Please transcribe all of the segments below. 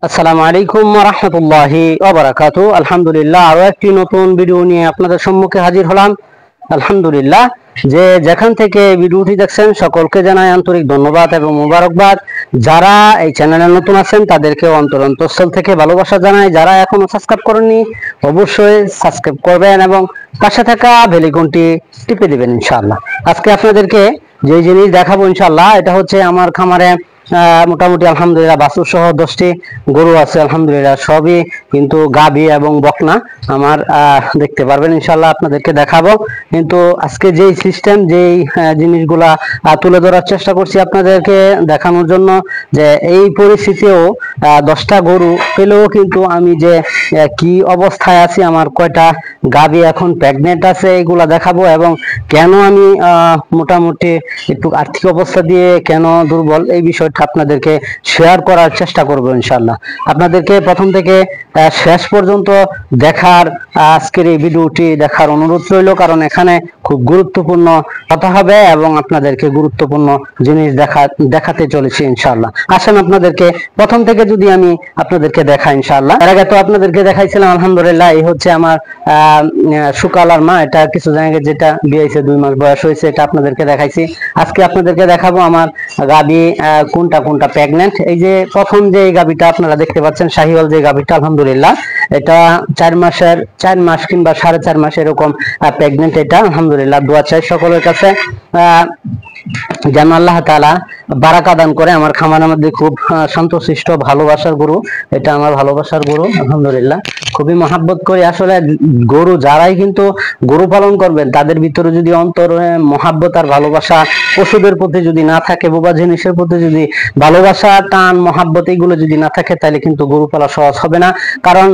আসসালামু আলাইকুম ওয়া রাহমাতুল্লাহি ওয়া বারাকাতুহু। আলহামদুলিল্লাহ, আরো একটি নতুন ভিডিও নিয়ে আপনাদের সম্মুখে হাজির হলাম। আলহামদুলিল্লাহ, যে যেখান থেকে ভিডিওটি দেখছেন সকলকে জানাই আন্তরিক ধন্যবাদ এবং মোবারকবাদ। যারা এই চ্যানেলে নতুন আছেন তাদেরকে অন্তরস্থল থেকে ভালোবাসা জানাই। যারা এখনো সাবস্ক্রাইব করেননি অবশ্যই সাবস্ক্রাইব করবেন এবং পাশে থাকা বেল আইকনটি টিপে দিবেন ইনশাআল্লাহ। আজকে আপনাদেরকে যে জিনিস দেখাবো ইনশাআল্লাহ, এটা হচ্ছে আমার খামারে মোটামুটি আলহামদুলিল্লাহ বাছুর সহ 10টি গরু আছে। আলহামদুলিল্লাহ সবই কিন্তু গাভী এবং বকনা আমার দেখতে পারবেন ইনশাআল্লাহ, আপনাদেরকে দেখাবো। কিন্তু আজকে যেই সিস্টেম যেই জিনিসগুলা তুলে ধরার চেষ্টা করছি আপনাদেরকে দেখানোর জন্য, যে এই পরিস্থিতিও 10টা গরু পেলেও কিন্তু আমি যে কি অবস্থায় আছি, আমার কয়টা গাভী এখন প্রেগনেন্ট আছে এগুলা দেখাবো, এবং কেন আমি মোটামুটি একটু আর্থিক অবস্থা দিয়ে কেন দুর্বল এই বিষয়টা আপনাদেরকে শেয়ার করার চেষ্টা করব ইনশাআল্লাহ। আপনাদেরকে প্রথম থেকে শেষ পর্যন্ত দেখার আজকের এই ভিডিওটি দেখার অনুরোধ রইল, কারণ এখানে খুব গুরুত্বপূর্ণ কথা হবে এবং আপনাদেরকে গুরুত্বপূর্ণ জিনিস দেখাতে চলেছি ইনশাআল্লাহ। আসেন আপনাদেরকে প্রথম থেকে যদি আমি আপনাদেরকে দেখাই ইনশাআল্লাহ। এর আগে তো আপনাদেরকে দেখাইছিলাম আলহামদুলিল্লাহ, এই হচ্ছে আমার সুকালার মা। এটা কিছু জায়গায় যেটা বিয়েছে 2 মাস বয়স হয়েছে, এটা আপনাদেরকে দেখাইছি। আজকে আপনাদেরকে দেখাবো আমার গাভী কোনটা কোনটা প্রেগনেন্ট। এই যে প্রথম যে গাভীটা আপনারা দেখতে পাচ্ছেন শাহিওয়াল যে গাভীটা, আলহামদুলিল্লাহ এটা 4 মাস কিংবা 4.5 মাস এরকম প্রেগনেন্ট। এটা আলহামদুলিল্লাহ দোয়া চাই সকলের কাছে যেন আল্লাহ তাআলা বারাকা দান করে। আমার খামারের মধ্যে খুব শান্তশিষ্ট ভালোবাসার গরু, এটা আমার ভালোবাসার গরু আলহামদুলিল্লাহ, খুবই মহাব্বত করি। আসলে গরু যারাই কিন্তু গরু পালন করবেন তাদের ভিতরে যদি অন্তরে মহাব্বত আর ভালোবাসা পশুদের প্রতি যদি না থাকে, বোবা জিনিসের প্রতি যদি ভালোবাসা টান মহাব্বত এগুলো যদি না থাকে, তাহলে কিন্তু গরু পালা সহজ হবে না। কারণ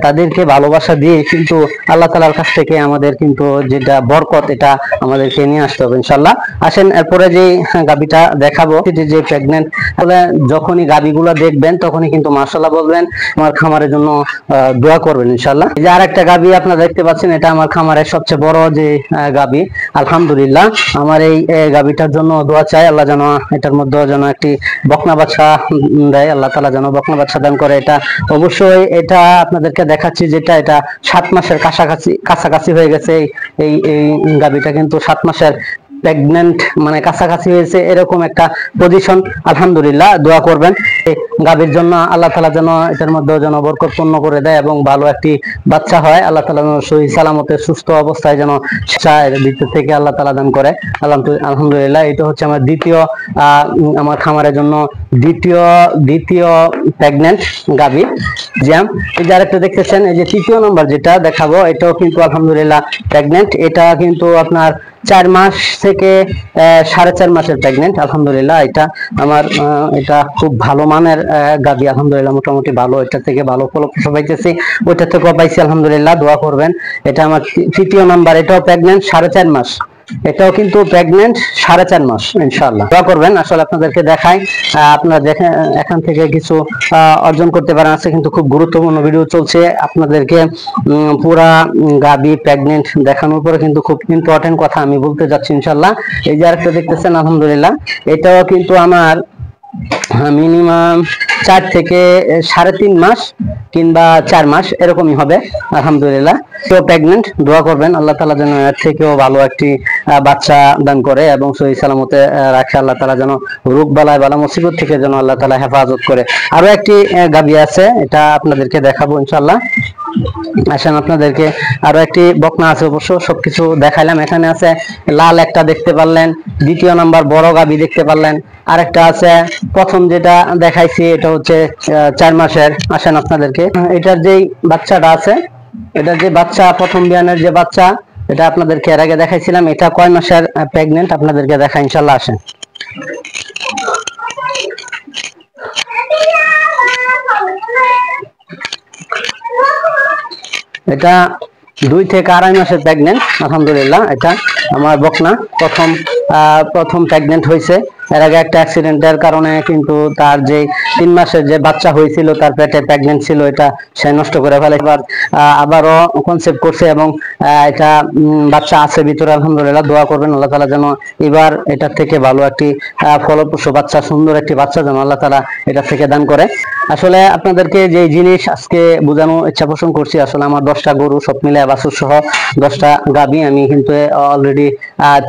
তাদেরকে ভালোবাসা দিয়ে কিন্তু আল্লাহ তাআলার কাছ থেকে আমাদের কিন্তু যেটা বরকত এটা আমাদেরকে নিয়ে আসতে হবে ইনশাআল্লাহ। আসেন এরপরে যে গাভীটা দেখাবো, যে প্রেগনেন্ট, তাহলে যখনই গাভীগুলো দেখবেন তখনই কিন্তু মাশাআল্লাহ বলবেন, আমার খামারের জন্য দোয়া করবেন ইনশাআল্লাহ। এই যে আরেকটা গাভী আপনারা দেখতে পাচ্ছেন, এটা আমার খামারের সবচেয়ে বড় যে গাভী আলহামদুলিল্লাহ। আমার এই গাভীটার জন্য দোয়া চাই, আল্লাহ যেন এটার মধ্যে যেন একটি বকনা বাচ্চা দেয়, আল্লাহ তাআলা যেন বকনা বাচ্চা দান করে। এটা অবশ্যই এটা আপনাদেরকে দেখাচ্ছি, যেটা এটা 7 মাসের কাছাকাছি হয়ে গেছে। এই গাভীটা কিন্তু 7 মাসের প্রেগনেন্ট, মানে কাছাকাছি হয়েছে এরকম একটা পজিশন। আলহামদুলিল্লাহ দোয়া করবেন এই গাভীর জন্য, আল্লাহ তাআলা যেন এটার মধ্যে যেন বরকতপূর্ণ করে দেয় এবং ভালো একটি বাচ্চা হয়। আল্লাহ তাআলা যেন সহি সালামতে সুস্থ অবস্থায় যেন ভিতর থেকে আল্লাহ তাআলা দান করে। আলহামদুলিল্লাহ এটা হচ্ছে আমার দ্বিতীয় আমার খামারের জন্য দ্বিতীয় প্রেগনেন্ট গাভী জ্যাম। এই যে আরেকটা দেখতেছেন, এই যে 3য় নম্বর যেটা দেখাবো, এটাও কিন্তু আলহামদুলিল্লাহ প্রেগনেন্ট। এটা কিন্তু আপনার 4 মাস থেকে 4.5 মাসের প্রেগনেন্ট আলহামদুলিল্লাহ। এটা আমার এটা খুব ভালো মানের গাভী আলহামদুলিল্লাহ, মোটামুটি ভালো, এটা থেকে ভালো ফলপ্রসব পাইতেছি, ওইটা থেকেও পাইছি আলহামদুলিল্লাহ, দোয়া করবেন। এটা আমার 3য় নাম্বার, এটাও প্রেগনেন্ট 4.5 মাস, এটাও কিন্তু প্রেগনেন্ট 4.5 মাস ইনশাআল্লাহ, দোয়া করবেন। আসলে আপনাদেরকে দেখাই, আপনারা দেখেন এখান থেকে কিছু অর্জন করতে পারেন। আছে কিন্তু খুব গুরুত্বপূর্ণ ভিডিও চলছে, আপনাদেরকে পুরা গাভী প্রেগনেন্ট দেখানোর পরে কিন্তু খুব ইম্পর্টেন্ট কথা আমি বলতে যাচ্ছি ইনশাআল্লাহ। এই যে আরেকটা দেখতেছেন আলহামদুলিল্লাহ, এটাও কিন্তু আমার মিনিমাম 4 থেকে 3.5 মাস কিংবা 4 মাস এরকমই হবে আলহামদুলিল্লাহ। তো প্রেগনেন্ট, দোয়া করবেন আল্লাহ তাআলা যেন এর থেকেও ভালো একটি বাচ্চা দান করে এবং সহি সালামতে রাখে। আল্লাহ তাআলা যেন রোগ বালায় বালা মুসিবত থেকে যেন আল্লাহ তাআলা হেফাজত করে। আরো একটি গাভী আছে, এটা আপনাদেরকে দেখাবো ইনশাআল্লাহ। আসেন আপনাদেরকে আরো একটি বকনা আছে, অবশ্য সবকিছু দেখাইলাম। এখানে আছে লাল একটা দেখতে পারলেন, 2য় নাম্বার বড় গাভী দেখতে পারলেন, আরেকটা আছে প্রথম যেটা দেখাইছি, এটা হচ্ছে 4 মাসের। আসেন আপনাদেরকে এটার যেই বাচ্চাটা আছে, এটার যে বাচ্চা প্রথম বিয়ানের যে বাচ্চা, এটা আপনাদেরকে এর আগে দেখাইছিলাম। এটা কয় মাসের প্রেগনেন্ট আপনাদেরকে দেখাই ইনশাআল্লাহ। আসেন এটা 2 থেকে 2.5 মাসের প্রেগনেন্ট আলহামদুলিল্লাহ। এটা আমার বকনা প্রথম প্রেগনেন্ট হয়েছে। এর আগে একটা অ্যাক্সিডেন্টের কারণে কিন্তু তার যে 3 মাসের যে বাচ্চা হয়েছিল, তার পেটে প্রেগনেন্ট ছিল, এটা সে নষ্ট করে ফেলে। এবার আবারও কনসেপ্ট করছে এবং এটা বাচ্চা আছে ভিতরে। আলহামদুলিল্লাহ, দোয়া করবেন আল্লাহ তাআলা যেন এবার এটা থেকে ভালো একটি ফলপ্রসূ বাচ্চা, সুন্দর একটি বাচ্চা যেন আল্লাহ তাআলা এটা থেকে দান করে। আসলে আপনাদেরকে যে জিনিস আজকে বোঝানো ইচ্ছা পোষণ করছি, আসলে আমার 10টা গরু সব মিলে বাছুর সহ 10টা গাভী আমি কিন্তু অলরেডি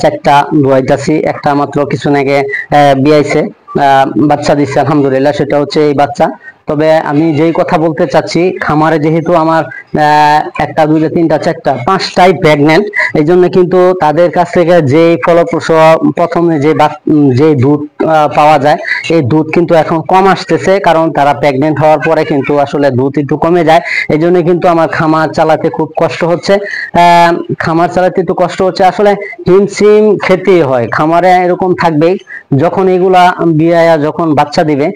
4টা দুয়াইতাছি। একটা মাত্র কিছুদিন আগে বিয়াইছে, বাচ্চা দিচ্ছে আলহামদুলিল্লাহ, সেটা হচ্ছে এই বাচ্চা। তবে আমি যেই কথা বলতে চাচ্ছি, খামারে যেহেতু আমার 1টা 2টা 3টা 4টা 5টাই প্রেগনেন্ট, এই জন্য কিন্তু তাদের কাছ থেকে যে ফলপ্রসূ প্রথমে যে দুধ পাওয়া যায়, এই দুধ কিন্তু এখন কম আসতেছে, কারণ তারা প্রেগনেন্ট হওয়ার পরে কিন্তু আসলে দুধ একটু কমে যায়। এই জন্য কিন্তু আমার খামার চালাতে খুব কষ্ট হচ্ছে। আসলে হিমশিম খেতে হয়। খামারে এরকম থাকবেই, যখন এগুলা বিয়ায়া যখন বাচ্চা দিবে,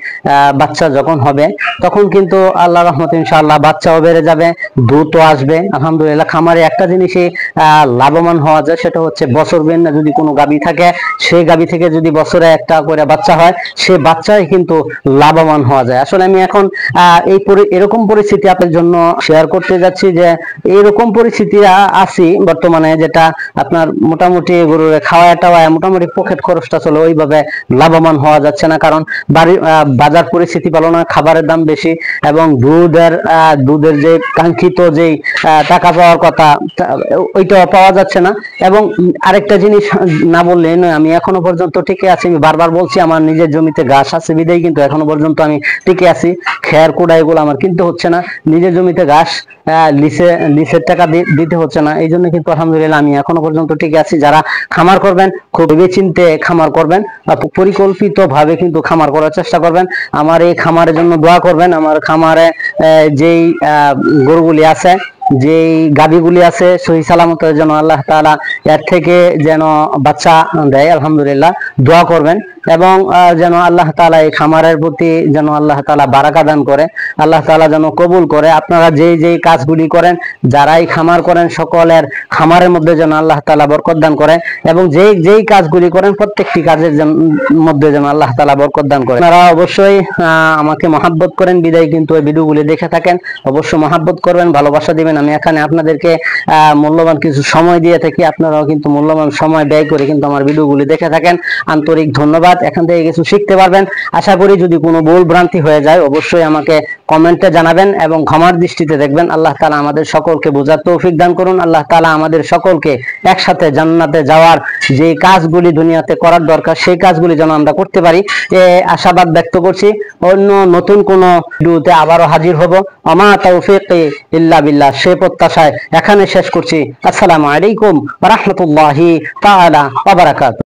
বাচ্চা যখন হবে, তখন কিন্তু আল্লাহ রহমতে ইনশাআল্লাহ বাচ্চাও বেড়ে যাবে, দুধও আসবে আলহামদুলিল্লাহ। খামারে একটা জিনিসই লাভবান হওয়া যায়, সেটা হচ্ছে বছর বেন্না যদি কোনো গাভী থাকে, সেই গাভী থেকে যদি বছরে একটা করে বাচ্চা হয়, সে বাচ্চাই কিন্তু লাভবান হওয়া যায়। আসলে আমি এখন এরকম পরিস্থিতি আপনার জন্য শেয়ার করতে যাচ্ছি, যে এরকম পরিস্থিতি আছি বর্তমানে, যেটা আপনার মোটামুটি গরুর খাওয়ায় টাওয়ায় মোটামুটি পকেট খরচটা চলে, ওইভাবে লাভবান হওয়া যাচ্ছে না। কারণ বাজার পরিস্থিতি ভালো না, খাবারের দাম বেশি, এবং দুধের যে কাঙ্ক্ষিত যে টাকা পাওয়ার কথা, ওইটা পাওয়া যাচ্ছে না। এবং আরেকটা জিনিস না বললে নয়, আমি এখনো পর্যন্ত টিকে আছি। আমি বারবার বলছি, আমার নিজের জমিতে ঘাস আছে বিদায় কিন্তু এখনো পর্যন্ত আমি টিকে আছি। খেয়ার কুড়া এগুলো আমার কিনতে হচ্ছে না, নিজের জমিতে ঘাস লিসের টাকা দিতে হচ্ছে না। এই জন্য কিন্তু আলহামদুলিল্লাহ আমি এখনো পর্যন্ত টিকে আছি। যারা খামার করবেন, খুব ভেবে চিন্তে খামার করবেন, পরিকল্পিত ভাবে কিন্তু খামার করার চেষ্টা করবেন। আমার এই খামারের জন্য দোয়া করবেন। আমার খামারে যেই গরুগুলি আছে, যে গাভীগুলি আছে, সহি সালামতের জন্য আল্লাহ তাআলা এর থেকে যেন বাচ্চা দেয় আলহামদুলিল্লাহ, দোয়া করবেন। এবং যেন আল্লাহ তাআলা এই খামারের প্রতি যেন আল্লাহ তাআলা বারাকা দান করে, আল্লাহ তাআলা যেন কবুল করে। আপনারা যেই কাজগুলি করেন, যারাই খামার করেন, সকলের খামারের মধ্যে যেন আল্লাহ তাআলা বরকত দান করে, এবং যেই কাজগুলি করেন প্রত্যেকটি কাজের মধ্যে যেন আল্লাহ তাআলা বরকত দান করে। আপনারা অবশ্যই আমাকে মহাব্বত করেন বিদায় কিন্তু এই ভিডিওগুলি দেখে থাকেন, অবশ্যই মহাব্বত করবেন, ভালোবাসা দিবেন। আমি এখানে আপনাদেরকে মূল্যবান কিছু সময় দিয়ে থাকি, আপনারাও কিন্তু মূল্যবান সময় ব্যয় করে কিন্তু আমার ভিডিওগুলি দেখে থাকেন। আন্তরিক ধন্যবাদ। এখান থেকে কিছু শিখতে পারবেন আশা করি। যদি কোনো ভুল ভ্রান্তি হয়ে যায় অবশ্যই আমাকে কমেন্টে জানাবেন এবং ক্ষমার দৃষ্টিতে দেখবেন। আল্লাহ তাআলা আমাদের সকলকে বোঝার তৌফিক দান করুন। আল্লাহ তাআলা আমাদের সকলকে একসাথে জান্নাতে যাওয়ার যে কাজগুলি দুনিয়াতে করার দরকার, সেই কাজগুলি যেন আমরা করতে পারি, এই আশাবাদ ব্যক্ত করছি। অন্য নতুন কোনো ভিডিওতে আবারও হাজির হব। আমা তাওফীকি ইল্লা বিল্লাহ, সে প্রত্যাশায় এখানে শেষ করছি। আসসালামু আলাইকুম ওয়া রাহমাতুল্লাহি তাআলা ওয়া বারাকাতুহু।